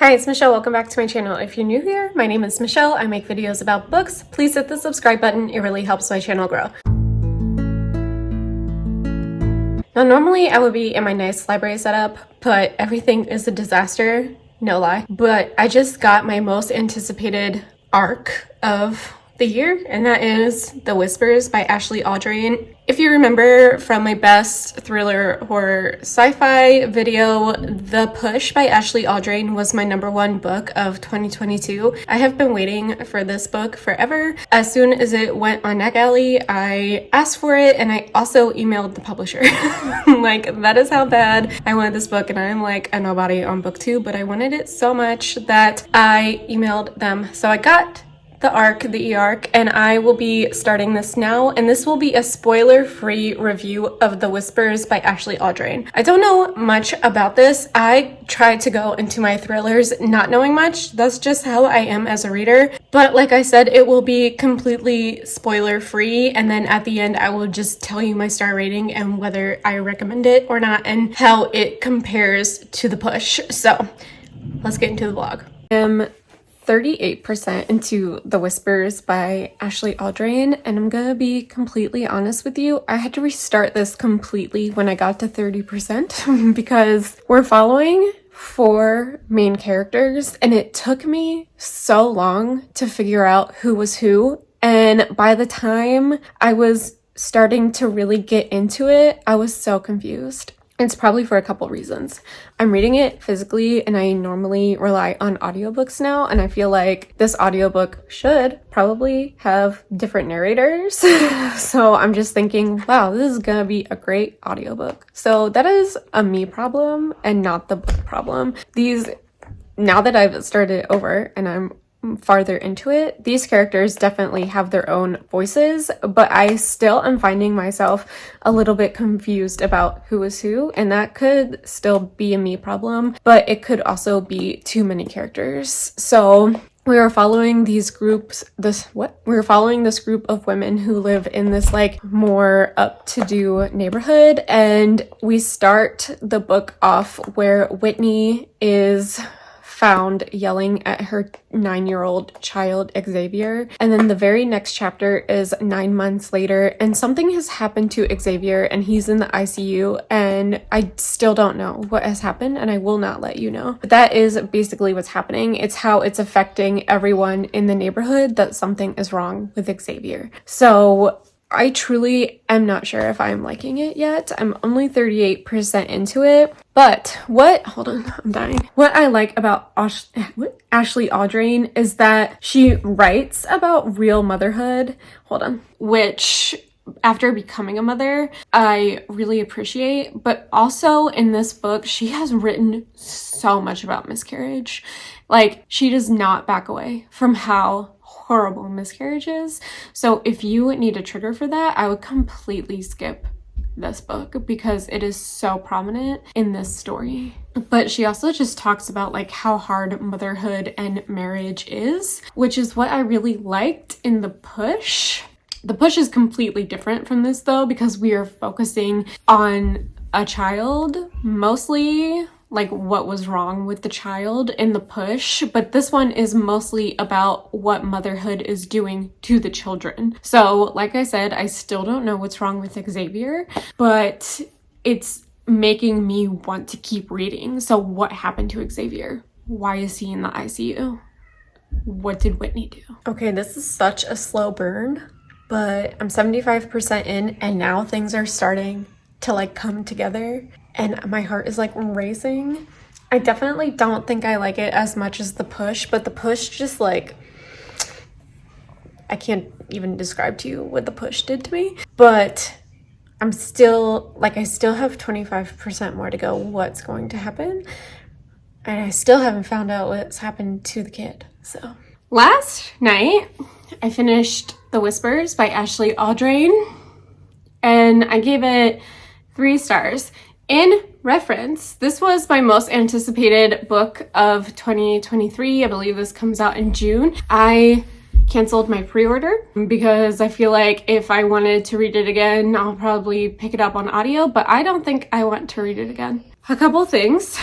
Hi, it's Michelle. Welcome back to my channel. If you're new here, my name is Michelle. I make videos about books. Please hit the subscribe button. It really helps my channel grow. Now, normally I would be in my nice library setup, but everything is a disaster. No lie. But I just got my most anticipated arc of the year, and that is The Whispers by Ashley Audrain. If you remember from my best thriller horror sci-fi video, The Push by Ashley Audrain was my #1 book of 2022. I have been waiting for this book forever. As soon as it went on NetGalley, I asked for it, and I also emailed the publisher. Like, that is how bad I wanted this book, and I'm like a nobody on Booktube, but I wanted it so much that I emailed them. So I got the e-arc, and I will be starting this now, and this will be a spoiler-free review of The Whispers by Ashley Audrain. I don't know much about this. I tried to go into my thrillers not knowing much. That's just how I am as a reader. But like I said, it will be completely spoiler-free, and then at the end I will just tell you my star rating and whether I recommend it or not and how it compares to The Push. So let's get into the vlog. 38% into The Whispers by Ashley Audrain, and I'm gonna be completely honest with you, I had to restart this completely when I got to 30% because we're following 4 main characters, and it took me so long to figure out who was who, and by the time I was starting to really get into it, I was so confused. It's probably for a couple reasons. I'm reading it physically, and I normally rely on audiobooks now, and I feel like this audiobook should probably have different narrators. So I'm just thinking, wow, this is gonna be a great audiobook. So that is a me problem and not the book problem. Now that I've started over and I'm farther into it, these characters definitely have their own voices, but I still am finding myself a little bit confused about who is who, and that could still be a me problem, but it could also be too many characters. So we are following this group of women who live in this like more up-to-do neighborhood, and we start the book off where Whitney is found yelling at her 9-year-old child Xavier, and then the very next chapter is 9 months later, and something has happened to Xavier and he's in the ICU, and I still don't know what has happened, and I will not let you know. But that is basically what's happening. It's how it's affecting everyone in the neighborhood that something is wrong with Xavier. So I truly am not sure if I'm liking it yet. I'm only 38% into it. But hold on, I'm dying. What I like about Ashley Audrain is that she writes about real motherhood, which after becoming a mother, I really appreciate. But also in this book, she has written so much about miscarriage. Like, she does not back away from how horrible miscarriage is. So if you need a trigger for that, I would completely skip this book because it is so prominent in this story. But she also just talks about like how hard motherhood and marriage is, which is what I really liked in The Push. The Push is completely different from this though, because we are focusing on a child mostly, like what was wrong with the child in The Push, but this one is mostly about what motherhood is doing to the children. So like I said, I still don't know what's wrong with Xavier, but it's making me want to keep reading. So what happened to Xavier? Why is he in the ICU? What did Whitney do? Okay, this is such a slow burn, but I'm 75% in, and now things are starting to like come together, and my heart is like racing. I definitely don't think I like it as much as The Push, but The Push just like, I can't even describe to you what The Push did to me, but I still have 25% more to go. What's going to happen? And I still haven't found out what's happened to the kid. So last night I finished The Whispers by Ashley Audrain, and I gave it 3 stars. In reference, this was my most anticipated book of 2023. I believe this comes out in June. I canceled my pre-order because I feel like if I wanted to read it again, I'll probably pick it up on audio, but I don't think I want to read it again. A couple things.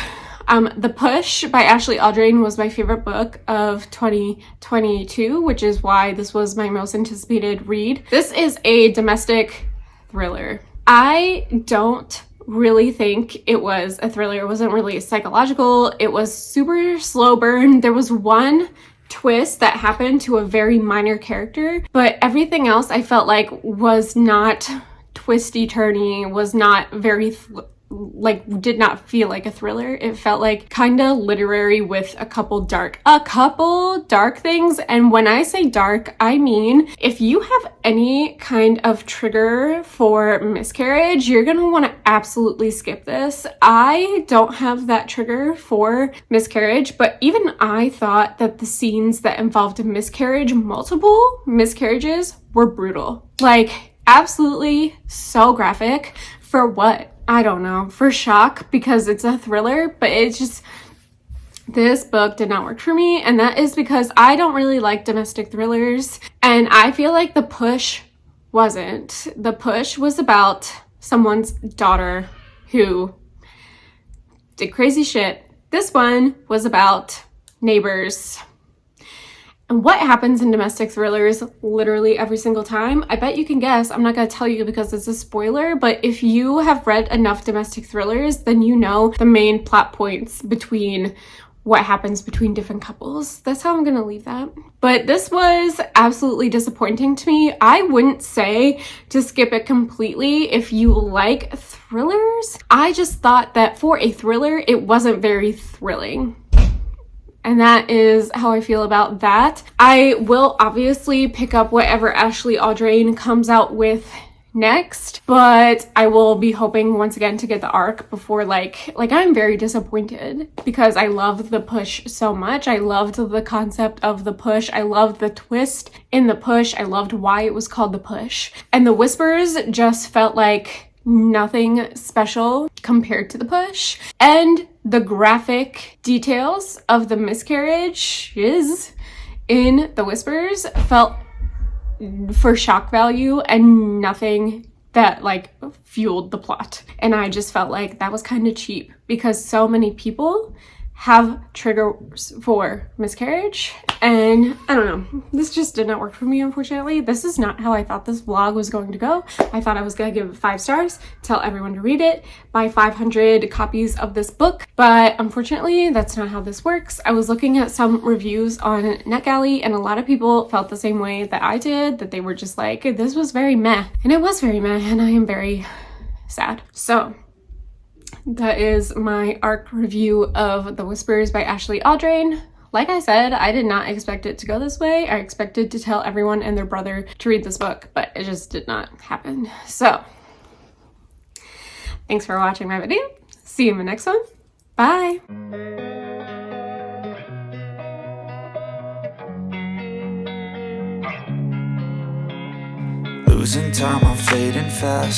The Push by Ashley Aldrain was my favorite book of 2022, which is why this was my most anticipated read. This is a domestic thriller. I don't really think it was a thriller. It wasn't really psychological. It was super slow burn. There was one twist that happened to a very minor character, but everything else I felt like was not twisty turny, was not very did not feel like a thriller. It felt like kind of literary with a couple dark things. And when I say dark, I mean if you have any kind of trigger for miscarriage, you're gonna want to absolutely skip this. I don't have that trigger for miscarriage, but even I thought that the scenes that involved multiple miscarriages were brutal. Like, absolutely so graphic. For what? I don't know, for shock, because it's a thriller, but it's just, this book did not work for me, and that is because I don't really like domestic thrillers, and I feel like The Push wasn't. The Push was about someone's daughter who did crazy shit. This one was about neighbors. And what happens in domestic thrillers literally every single time? I bet you can guess. I'm not going to tell you because it's a spoiler, but if you have read enough domestic thrillers, then you know the main plot points between what happens between different couples. That's how I'm going to leave that. But this was absolutely disappointing to me. I wouldn't say to skip it completely if you like thrillers. I just thought that for a thriller, it wasn't very thrilling. And that is how I feel about that. I will obviously pick up whatever Ashley Aldrain comes out with next, but I will be hoping once again to get the arc before like I'm very disappointed because I loved The Push so much. I loved the concept of The Push. I loved the twist in The Push. I loved why it was called The Push. And The Whispers just felt like nothing special compared to The Push. And the graphic details of the miscarriages in The Whispers felt for shock value and nothing that like fueled the plot. And I just felt like that was kind of cheap because so many people have triggers for miscarriage, and I don't know, this just did not work for me, unfortunately. This is not how I thought this vlog was going to go. I thought I was going to give it 5 stars, tell everyone to read it, buy 500 copies of this book, but unfortunately that's not how this works. I was looking at some reviews on NetGalley, and a lot of people felt the same way that I did, that they were just like, this was very meh, and it was very meh, and I am very sad. So that is my ARC review of The Whispers by Ashley Aldrain. Like I said, I did not expect it to go this way. I expected to tell everyone and their brother to read this book, but it just did not happen. So, thanks for watching my video. See you in the next one. Bye! Losing time, I'm fading fast.